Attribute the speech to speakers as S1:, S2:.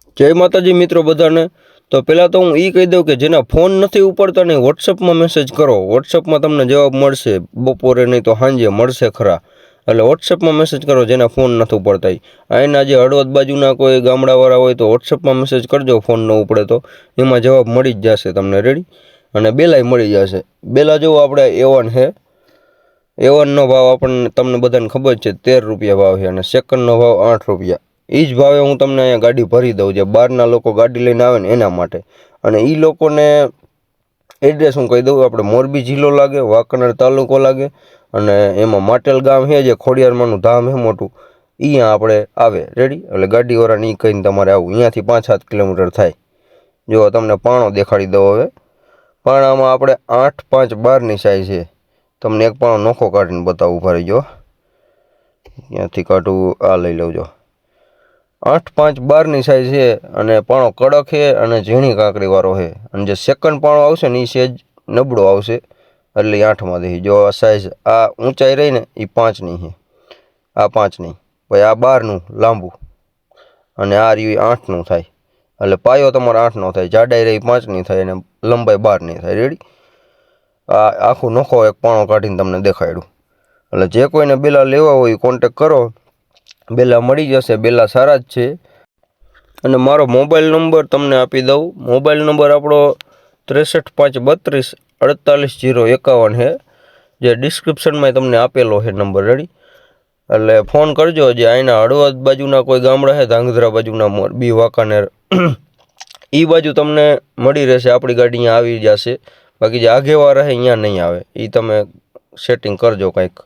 S1: જય માતાજી મિત્રો બધાને। તો પહેલાં તો હું એ કહી દઉં કે જેના ફોન નથી ઉપાડતા ને વોટ્સઅપમાં મેસેજ કરો, વોટ્સઅપમાં તમને જવાબ મળશે, બપોરે નહીં તો સાંજે મળશે ખરા। એટલે વોટ્સઅપમાં મેસેજ કરો જેના ફોન નથી ઉપાડતા। અહીંના જે હળવદ બાજુના કોઈ ગામડાવાળા હોય તો વોટ્સઅપમાં મેસેજ કરજો, ફોન ન ઉપડે તો એમાં જવાબ મળી જ જશે તમને, રેડી। અને બેલાય મળી જશે। બેલા જો આપણે A1 છે, A1નો ભાવ આપણને તમને બધાને ખબર છે 13 રૂપિયા ભાવ છે, અને સેકન્ડનો ભાવ 8 રૂપિયા। એ જ ભાવે હું તમને અહીંયા ગાડી ભરી દઉં, જે બહારના લોકો ગાડી લઈને આવે ને એના માટે। અને એ લોકોને એડ્રેસ હું કહી દઉં, આપણે મોરબી જિલ્લો લાગે, વાંકાનેર તાલુકો લાગે, અને એમાં માટેલ ગામ છે જે ખોડિયારમાંનું ધામ છે મોટું, અહીંયા આપણે આવે, રેડી। એટલે ગાડીવાળાને એ કહીને તમારે આવું, અહીંયાથી 5-7 કિલોમીટર થાય। જો તમને પાણો દેખાડી દઉં હવે। પાણામાં આપણે 8-5-12ની સાઈઝ છે। તમને એક પાણો નોખો કાઢીને બતાવું, ઉભા રહીજો, ત્યાંથી કાઢું, આ લઈ લઉં જો, 8-5-12ની સાઈઝ છે, અને પાણો કડક છે અને ઝીણી કાંકરીવાળો છે। અને જે સેકન્ડ પાણો આવશે ને એ સેજ નબળો આવશે, એટલે 8માં દે। જો આ સાઈઝ, આ ઊંચાઈ રહી ને એ 5ની છે, આ 5ની, ભાઈ આ 12નું લાંબુ, અને આ રહ્યું 8નું થાય। એટલે પાયો તમારે 8નો થાય, જાડાઈ રહી 5ની થાય, અને લંબાઈ 12ની થાય, રેડી। આ આખું નોખો એક પાણો કાઢીને તમને દેખાડ્યું। એટલે જે કોઈને બેલા લેવા હોય કોન્ટેક કરો, બેલા મળી જશે, બેલા સારા જ છે। અને મારો મોબાઈલ નંબર તમને આપી દઉં, મોબાઈલ નંબર આપણો 63-532-48-051 છે, જે ડિસ્ક્રિપ્શનમાં તમને આપેલો છે નંબર, રેડી। એટલે ફોન કરજો, જે અહીંના હળવદ બાજુના કોઈ ગામડા છે, ધાંગધ્રા બાજુના, મોરબી, વાંકાનેર, એ બાજુ તમને મળી રહેશે, આપણી ગાડી અહીંયા આવી જશે। બાકી જે આગેવાળા રહે અહીંયા નહીં આવે, એ તમે સેટિંગ કરજો કાંઈક।